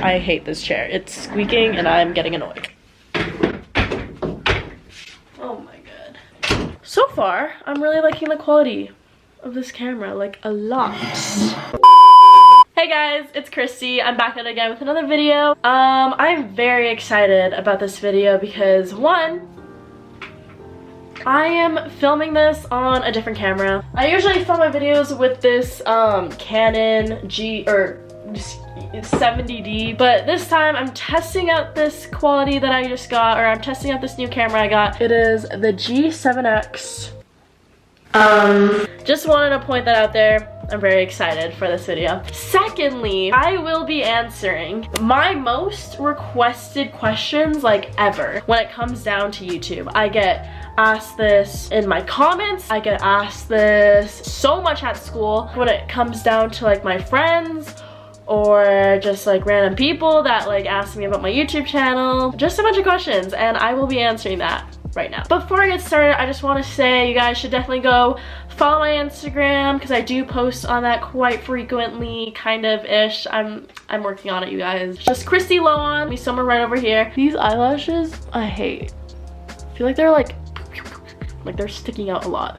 I hate this chair. It's squeaking and I'm getting annoyed. Oh my god. So far, I'm really liking the quality of this camera, like a lot. Hey guys, it's Christy. I'm back at it again with another video. I'm very excited about this video because one, I am filming this on a different camera. I usually film my videos with this Canon 70D, but this time I'm testing out this quality that I just got, or I'm testing out this new camera I got. It is the G7X. Just wanted to point that out there. I'm very excited for this video. Secondly, I will be answering my most requested questions like ever when it comes down to YouTube. I get asked this in my comments. I get asked this so much at school when it comes down to like my friends or just like random people that like ask me about my YouTube channel. Just a bunch of questions, and I will be answering that right now. Before I get started, I just want to say you guys should definitely go follow my Instagram because I do post on that quite frequently, kind of ish. I'm working on it, you guys. Just Christy Loan, me somewhere right over here. These eyelashes, I hate. I feel like they're like they're sticking out a lot.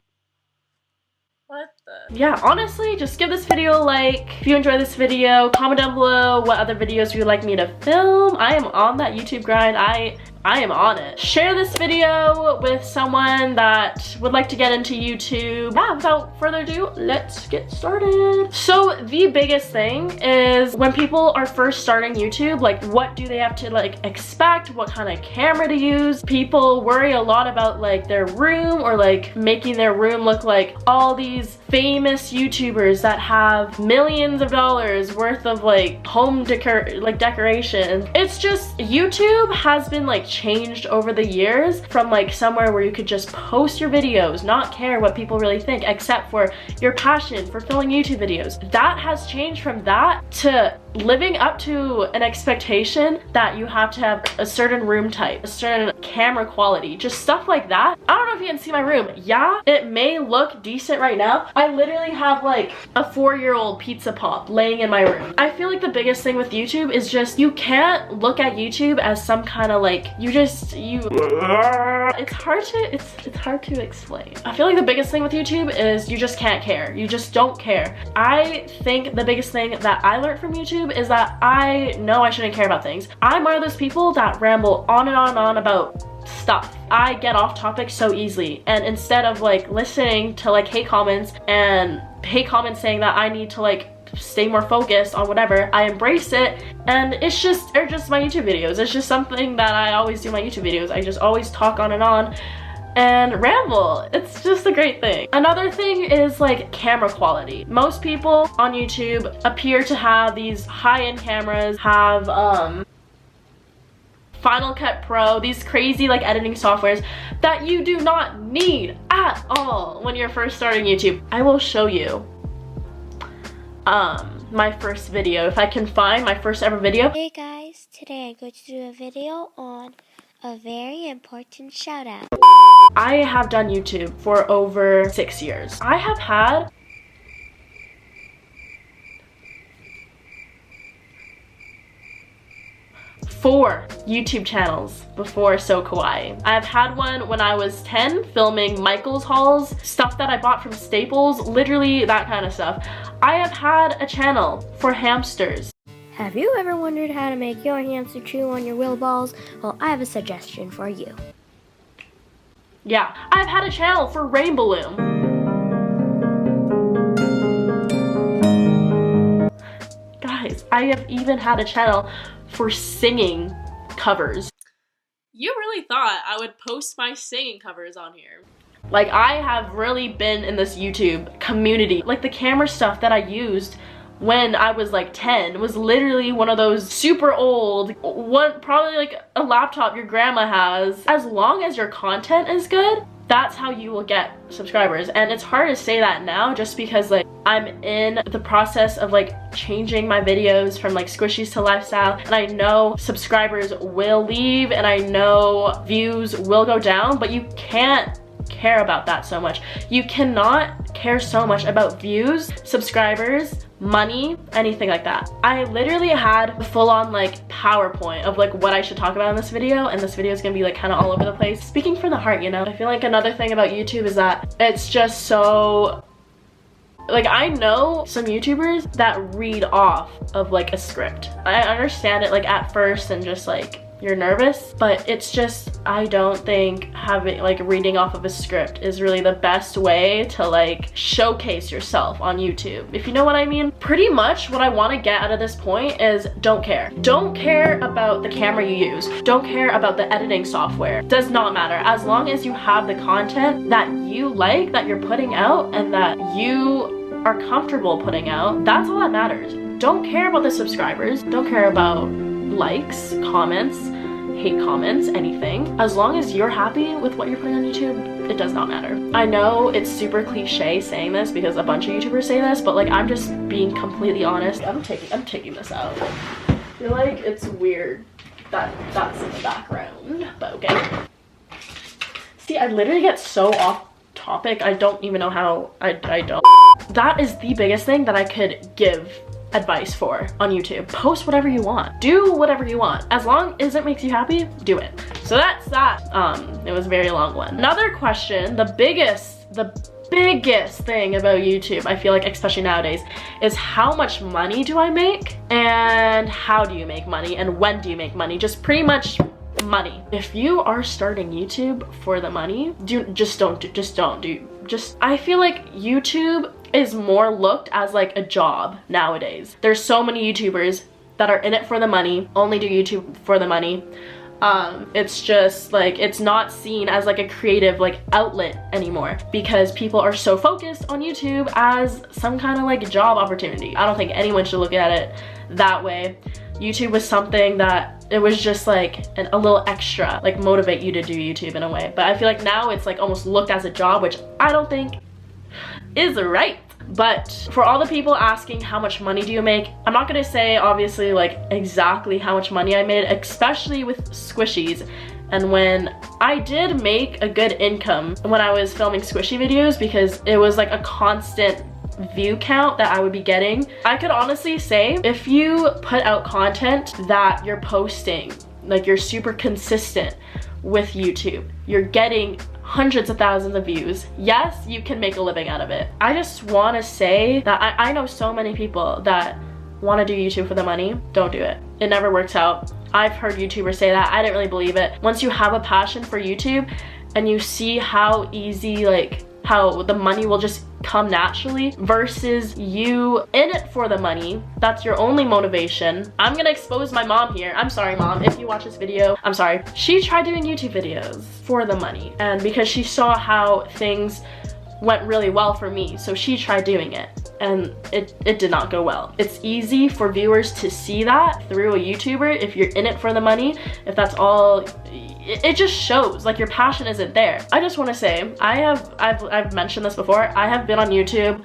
What the? Yeah, honestly, just give this video a like. If you enjoy this video, comment down below what other videos you would like me to film. I am on that YouTube grind. I am on it. Share this video with someone that would like to get into YouTube. Yeah, without further ado, let's get started. So the biggest thing is when people are first starting YouTube, like what do they have to like expect? What kind of camera to use? People worry a lot about like their room or like making their room look like all these famous YouTubers that have millions of dollars worth of like home decoration. It's just YouTube has been like changed over the years from like somewhere where you could just post your videos, not care what people really think except for your passion for filming YouTube videos. That has changed from that to living up to an expectation that you have to have a certain room type, a certain camera quality, just stuff like that. I don't know if you can see my room. Yeah, it may look decent right now. I literally have like a 4-year-old pizza pop laying in my room. I feel like the biggest thing with YouTube is just you can't look at YouTube as some kind of like it's hard to explain. I feel like the biggest thing with YouTube is you just can't care. You just don't care. I think the biggest thing that I learned from YouTube is that I know I shouldn't care about things. I'm one of those people that ramble on and on and on about stuff. I get off topic so easily, and instead of like listening to like hate comments saying that I need to like stay more focused on whatever, I embrace it, and they're just my YouTube videos. It's just something that I always do in my YouTube videos. I just always talk on and ramble. It's just a great thing. Another thing is like camera quality. Most people on YouTube appear to have these high-end cameras, have Final Cut Pro, these crazy like editing softwares that you do not need at all when you're first starting YouTube. I will show you my first video, if I can find my first ever video. Hey guys, today I'm going to do a video on a very important shout out. I have done YouTube for over 6 years. I have had four YouTube channels before SoooKawaii. I've had one when I was 10 filming Michael's hauls, stuff that I bought from Staples, literally that kind of stuff. I have had a channel for hamsters. Have you ever wondered how to make your hamster chew on your wheel balls? Well, I have a suggestion for you. Yeah, I've had a channel for Rain Balloon. Guys, I have even had a channel for singing covers. You really thought I would post my singing covers on here. Like, I have really been in this YouTube community. Like, the camera stuff that I used when I was like 10 was literally one of those super old, probably like a laptop your grandma has. As long as your content is good, that's how you will get subscribers. And it's hard to say that now just because like I'm in the process of like changing my videos from like squishies to lifestyle, and I know subscribers will leave and I know views will go down, but you can't care about that so much. You cannot care so much about views, subscribers, money, anything like that. I literally had a full-on like PowerPoint of like what I should talk about in this video, and this video is gonna be like kind of all over the place. Speaking from the heart, you know? I feel like another thing about YouTube is that it's just so, like, I know some YouTubers that read off of like a script. I understand it like at first and just like you're nervous, but it's just, I don't think having like reading off of a script is really the best way to like showcase yourself on YouTube, if you know what I mean. Pretty much what I want to get out of this point is don't care. Don't care about the camera you use. Don't care about the editing software. Does not matter. As long as you have the content that you like, that you're putting out, and that you are comfortable putting out, that's all that matters. Don't care about the subscribers. Don't care about likes, comments, hate comments, anything. As long as you're happy with what you're putting on YouTube, it does not matter. I know it's super cliche saying this because a bunch of YouTubers say this, but like I'm just being completely honest. I'm taking this out. I feel like it's weird that that's in the background, but okay. See, I literally get so off topic. I don't even know how I don't. That is the biggest thing that I could give advice for on YouTube. Post whatever you want. Do whatever you want. As long as it makes you happy, do it. So that's that. It was a very long one. Another question, the biggest thing about YouTube, I feel like, especially nowadays, is how much money do I make, and how do you make money, and when do you make money? Just pretty much money. If you are starting YouTube for the money, I feel like YouTube is more looked as like a job nowadays. There's so many YouTubers that are in it for the money, only do YouTube for the money. It's just like, it's not seen as like a creative like outlet anymore because people are so focused on YouTube as some kind of like job opportunity. I don't think anyone should look at it that way. YouTube was something that it was just like a little extra, like motivate you to do YouTube in a way. But I feel like now it's like almost looked as a job, which I don't think is right. But for all the people asking how much money do you make, I'm not gonna say obviously like exactly how much money I made, especially with squishies. And when I did make a good income when I was filming squishy videos, because it was like a constant view count that I would be getting, I could honestly say if you put out content that you're posting, like you're super consistent with YouTube, you're getting hundreds of thousands of views, yes, you can make a living out of it. I just want to say that I know so many people that want to do YouTube for the money. Don't do it. It never works out. I've heard YouTubers say that. I didn't really believe it. Once you have a passion for YouTube and you see how easy, like how the money will just come naturally versus you in it for the money, that's your only motivation. I'm gonna expose my mom here. I'm sorry, Mom, if you watch this video, I'm sorry. She tried doing YouTube videos for the money, and because she saw how things went really well for me, so she tried doing it, and it did not go well. It's easy for viewers to see that through a YouTuber if you're in it for the money. If that's all, it just shows like your passion isn't there. I just want to say, I've mentioned this before, I have been on YouTube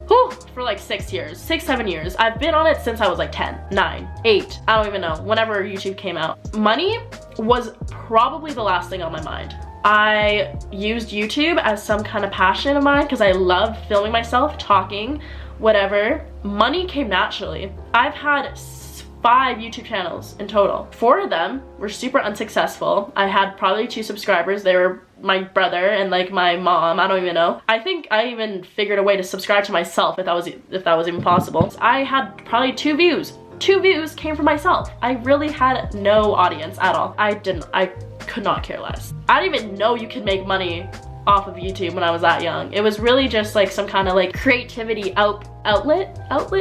for like 6 years, 7 years. I've been on it since I was like 10, 9, 8, I don't even know, whenever YouTube came out. Money was probably the last thing on my mind. I used YouTube as some kind of passion of mine because I love filming myself, talking, whatever. Money came naturally. I've had 5 YouTube channels in total. 4 of them were super unsuccessful. I had probably 2 subscribers. They were my brother and like my mom. I don't even know. I think I even figured a way to subscribe to myself if that was even possible. I had probably 2 views. 2 views came from myself. I really had no audience at all. I could not care less. I didn't even know you could make money off of YouTube when I was that young. It was really just like some kind of like creativity outlet,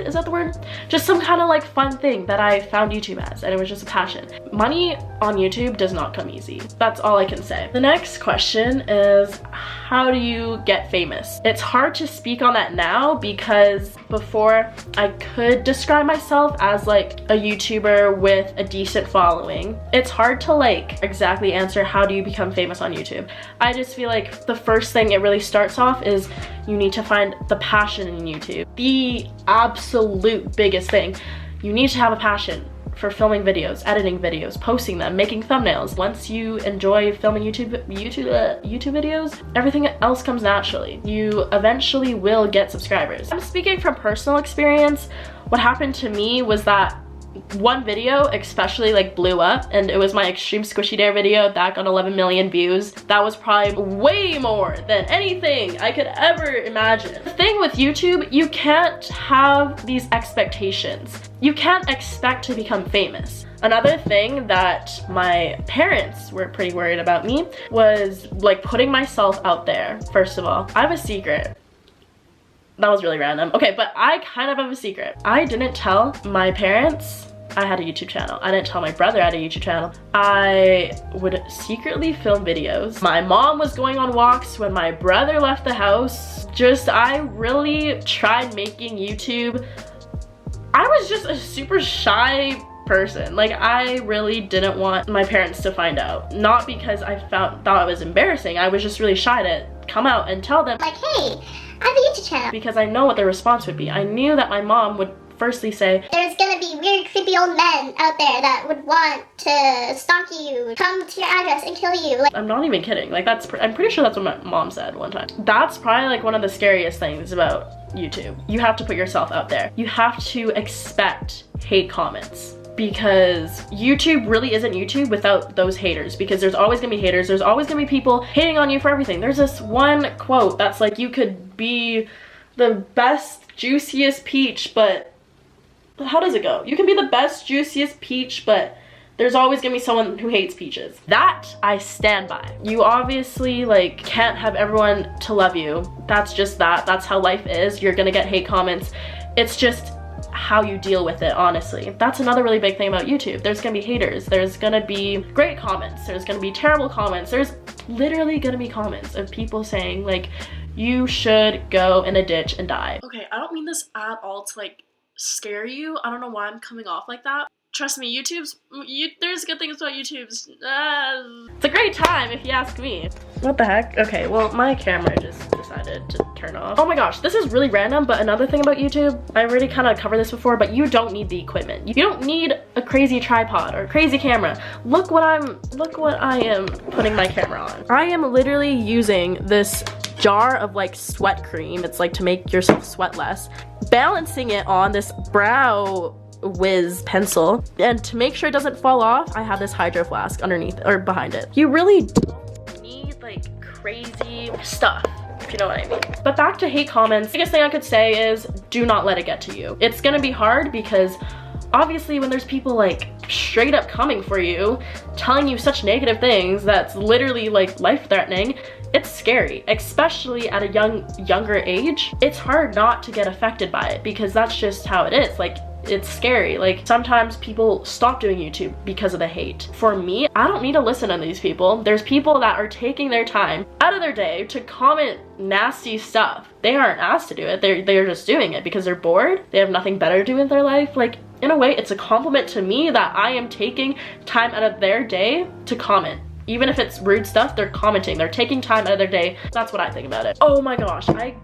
is that the word? Just some kind of like fun thing that I found YouTube as, and it was just a passion. Money on YouTube does not come easy. That's all I can say. The next question is, how do you get famous? It's hard to speak on that now because before I could describe myself as like a YouTuber with a decent following. It's hard to like exactly answer how do you become famous on YouTube. I just feel like the first thing it really starts off is you need to find the passion in YouTube. The absolute biggest thing, you need to have a passion. for filming videos, editing videos, posting them, making thumbnails. Once you enjoy filming YouTube videos, everything else comes naturally. You eventually will get subscribers. I'm speaking from personal experience. What happened to me was that one video especially like blew up, and it was my extreme squishy dare video that got 11 million views. That was probably way more than anything I could ever imagine. The thing with YouTube, you can't have these expectations. You can't expect to become famous. Another thing that my parents were pretty worried about me was like putting myself out there. First of all, I have a secret. That was really random. Okay, but I kind of have a secret. I didn't tell my parents I had a YouTube channel. I didn't tell my brother I had a YouTube channel. I would secretly film videos. My mom was going on walks when my brother left the house. I really tried making YouTube. I was just a super shy person. Like, I really didn't want my parents to find out. Not because I thought it was embarrassing. I was just really shy to come out and tell them, like, hey, I have a YouTube channel. Because I know what their response would be. I knew that my mom would firstly say, there's gonna be weird, creepy old men out there that would want to stalk you, come to your address and kill you. Like, I'm not even kidding. Like, I'm pretty sure that's what my mom said one time. That's probably like one of the scariest things about YouTube. You have to put yourself out there. You have to expect hate comments, because YouTube really isn't YouTube without those haters, because there's always gonna be haters. There's always gonna be people hating on you for everything. There's this one quote that's like, you could be the best, juiciest peach, but how does it go? You can be the best, juiciest peach, but there's always gonna be someone who hates peaches. That I stand by. You obviously like can't have everyone to love you. That's just that. That's how life is. You're gonna get hate comments. It's just how you deal with it, honestly. That's another really big thing about YouTube. There's gonna be haters. There's gonna be great comments. There's gonna be terrible comments. There's literally gonna be comments of people saying like, you should go in a ditch and die. Okay, I don't mean this at all to like scare you. I don't know why I'm coming off like that. Trust me, there's good things about YouTube. It's a great time if you ask me. What the heck? Okay, well, my camera just decided to turn off. Oh my gosh, this is really random, but another thing about YouTube, I already kind of covered this before, but you don't need the equipment. You don't need a crazy tripod or a crazy camera. Look what I am putting my camera on. I am literally using this jar of like sweat cream. It's like to make yourself sweat less. Balancing it on this brow Wiz pencil, and to make sure it doesn't fall off, I have this hydro flask underneath or behind it. You really don't need like crazy stuff, if you know what I mean. But back to hate comments, the biggest thing I could say is do not let it get to you. It's gonna be hard because obviously when there's people like straight up coming for you, telling you such negative things that's literally like life-threatening, it's scary, especially at a younger age. It's hard not to get affected by it because that's just how it is. Like, it's scary. Like, sometimes people stop doing YouTube because of the hate. For me, I don't need to listen to these people. There's people that are taking their time out of their day to comment nasty stuff. They aren't asked to do it. They're just doing it because they're bored. They have nothing better to do with their life. Like, in a way, it's a compliment to me that I am taking time out of their day to comment. Even if it's rude stuff, they're commenting. They're taking time out of their day. That's what I think about it. Oh my gosh, I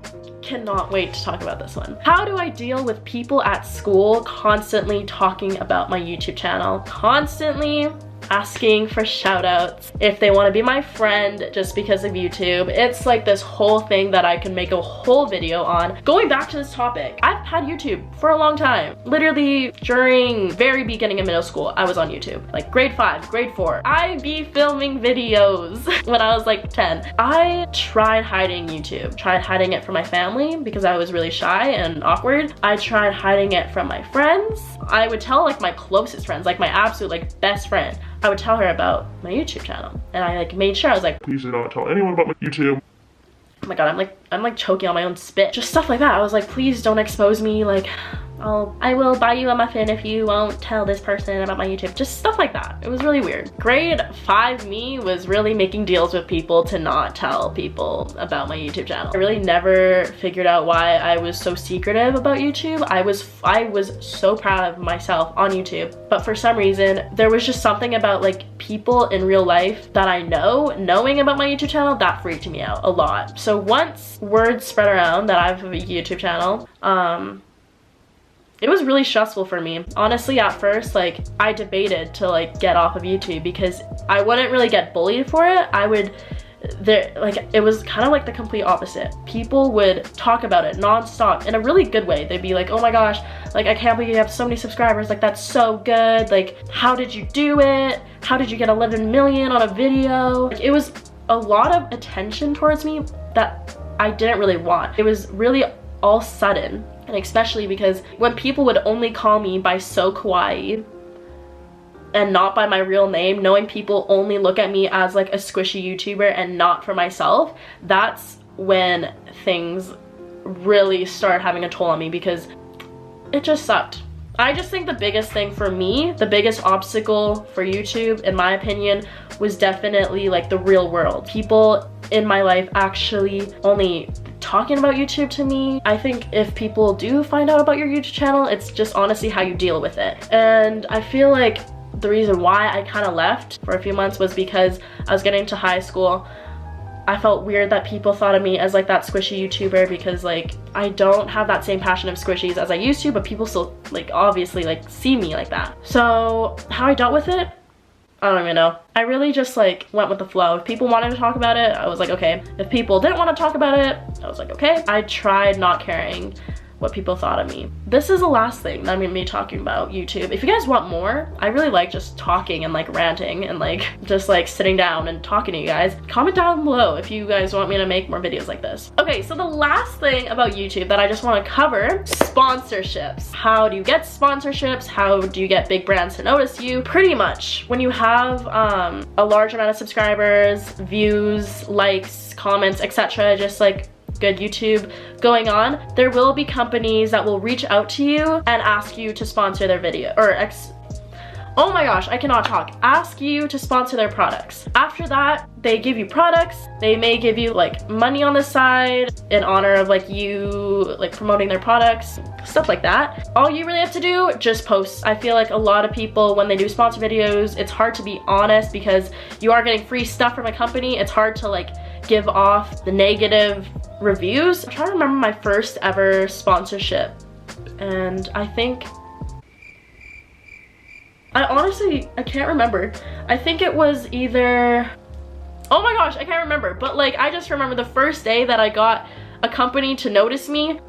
cannot wait to talk about this one. How do I deal with people at school constantly talking about my YouTube channel? Constantly asking for shout outs if they want to be my friend just because of YouTube. It's like this whole thing that I can make a whole video on. Going back to this topic, I've had YouTube for a long time. Literally during very beginning of middle school, I was on YouTube. Like grade 5, grade 4. I'd be filming videos when I was like 10. I tried hiding YouTube. Tried hiding it from my family because I was really shy and awkward. I tried hiding it from my friends. I would tell like my closest friends, like my absolute like best friend, I would tell her about my YouTube channel, and I like made sure I was like, please do not tell anyone about my YouTube. Oh my god, I'm like choking on my own spit. Just stuff like that. I was like, please don't expose me. Like, I will buy you a muffin if you won't tell this person about my YouTube. Just stuff like that. It was really weird. Grade 5 me was really making deals with people to not tell people about my YouTube channel. I really never figured out why I was so secretive about YouTube. I was so proud of myself on YouTube, but for some reason, there was just something about like people in real life that I knowing about my YouTube channel, that freaked me out a lot. So once word spread around that I have a YouTube channel, it was really stressful for me. Honestly, at first, like, I debated to like get off of YouTube because I wouldn't really get bullied for it. It was kind of like the complete opposite. People would talk about it nonstop in a really good way. They'd be like, oh my gosh, like, I can't believe you have so many subscribers, like, that's so good, like, how did you do it? How did you get 11 million on a video? Like, it was a lot of attention towards me that I didn't really want. It was really all sudden, and especially because when people would only call me by SoooKawaii and not by my real name, knowing people only look at me as like a squishy YouTuber and not for myself, that's when things really started having a toll on me, because it just sucked. I just think the biggest thing for me, the biggest obstacle for YouTube, in my opinion, was definitely like the real world. People in my life actually only talking about YouTube to me. I think if people do find out about your YouTube channel, it's just honestly how you deal with it. And I feel like the reason why I kind of left for a few months was because I was getting to high school. I felt weird that people thought of me as like that squishy YouTuber, because like I don't have that same passion of squishies as I used to, but people still like obviously like see me like that. So how I dealt with it, I don't even know. I really just like went with the flow. If people wanted to talk about it, I was like, okay. If people didn't want to talk about it, I was like, okay. I tried not caring what people thought of me. This is the last thing that I'm gonna be talking about YouTube. If you guys want more, I really like just talking and like ranting and like just like sitting down and talking to you guys. Comment down below if you guys want me to make more videos like this. Okay, so the last thing about YouTube that I just want to cover, sponsorships. How do you get sponsorships? How do you get big brands to notice you? Pretty much when you have a large amount of subscribers, views, likes, comments, etc., just like good YouTube going on, there will be companies that will reach out to you and ask you to sponsor their video, or oh my gosh, I cannot talk. Ask you to sponsor their products. After that, they give you products. They may give you like money on the side in honor of like you like promoting their products, stuff like that. All you really have to do, just post. I feel like a lot of people, when they do sponsor videos, it's hard to be honest because you are getting free stuff from a company. It's hard to like give off the negative reviews. I'm trying to remember my first ever sponsorship, and I think I can't remember. I think it was either, oh my gosh, I can't remember, but like I just remember the first day that I got a company to notice me.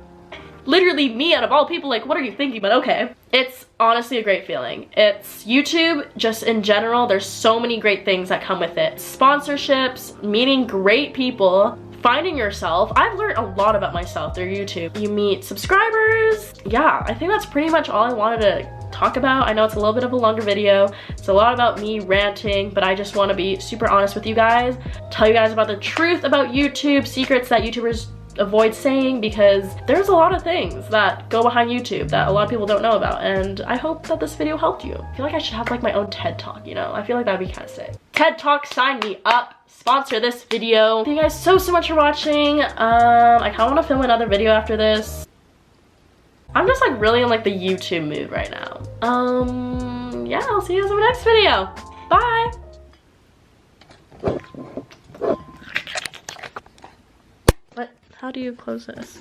Literally me out of all people, like, what are you thinking? But okay, it's honestly a great feeling. It's YouTube just in general, there's so many great things that come with it. Sponsorships, meeting great people, finding yourself. I've learned a lot about myself through YouTube. You meet subscribers. Yeah, I think that's pretty much all I wanted to talk about. I know it's a little bit of a longer video. It's a lot about me ranting, but I just want to be super honest with you guys, tell you guys about the truth about YouTube, secrets that YouTubers avoid saying, because there's a lot of things that go behind YouTube that a lot of people don't know about, and I hope that this video helped you. I feel like I should have like my own TED Talk, you know? I feel like that'd be kind of sick. TED Talk, sign me up. Sponsor this video. Thank you guys so much for watching. I kind of want to film another video after this. I'm just like really in like the YouTube mood right now. Yeah, I'll see you guys in the next video. Bye. What? How do you close this?